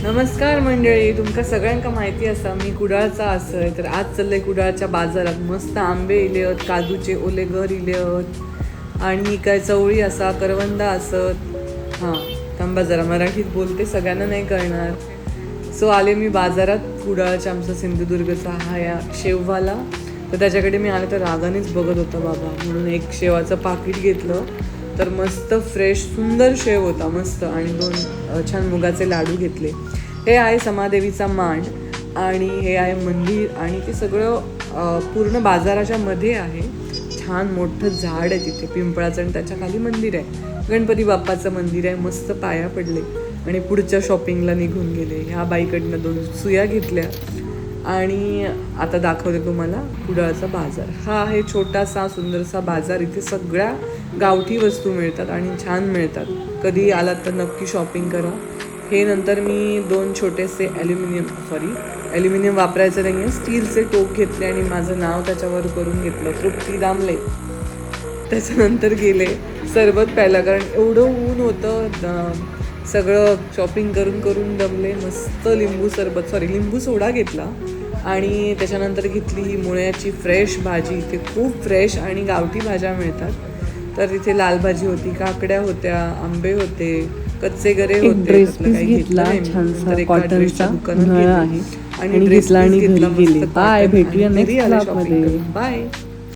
नमस्कार मंडळी, तुमका सगळ्यांका माहिती असा मी कुडाळचा असय. तर आज चाललंय कुडाळच्या बाजारात. मस्त आंबे इलेत, काजूचे ओले घर इलेत आणि काय चवळी असा, करवंदा असत. हां, थांबा जरा मराठीत बोलते, सगळ्यांना नाही कळणार. सो आले मी बाजारात कुडाळच्या, आमचा सिंधुदुर्गचा हा या शेववाला. तर त्याच्याकडे मी आले तर रागानेच बघत होता बाबा, म्हणून एक शेवाचं पाकिट घेतलं. तर मस्त फ्रेश सुंदर शेव होता मस्त, आणि 2 छान मुगाचे लाडू घेतले. हे आहे समादेवीचा मांड आणि हे आहे मंदिर, आणि ते सगळं पूर्ण बाजाराच्या मध्ये आहे. छान मोठं झाड आहे तिथे पिंपळाचं, आणि त्याच्या खाली मंदिर आहे. गणपती बाप्पाचं मंदिर आहे. मस्त पाया पडले आणि पुढच्या शॉपिंगला निघून गेले. ह्या बाईकडनं 2 सुया घेतल्या आणि आता दाखवते तुम्हाला कुडाळचा बाजार. हा आहे छोटासा सुंदरसा बाजार. इथे सगळ्या गावठी वस्तू मिळतात आणि छान मिळतात. कधी आलात तर नक्की शॉपिंग करा. हे नंतर मी 2 छोटेसे ॲल्युमिनियम वापरायचं नाही आहे, स्टीलचे टोप घेतले आणि माझं नाव त्याच्यावर करून घेतलं. तृप्ती दामले. त्याच्यानंतर गेले सरबत प्यायला, कारण एवढं ऊन होतं. सगळं शॉपिंग करून करून दमले. मस्त लिंबू सोडा घेतला आणि त्याच्यानंतर घेतली ही मुळ्याची फ्रेश भाजी. इथे खूप फ्रेश आणि गावठी भाज्या मिळतात. तर तिथे लाल भाजी होती, काकड्या होत्या, आंबे होते, कच्चे गरे होते. काही घेतला छानसा कॉटनचा दुकान आहे आणि ड्रेस घेतला. बाय, भेटूया नेक्स्ट ब्लॉगमध्ये. बाय.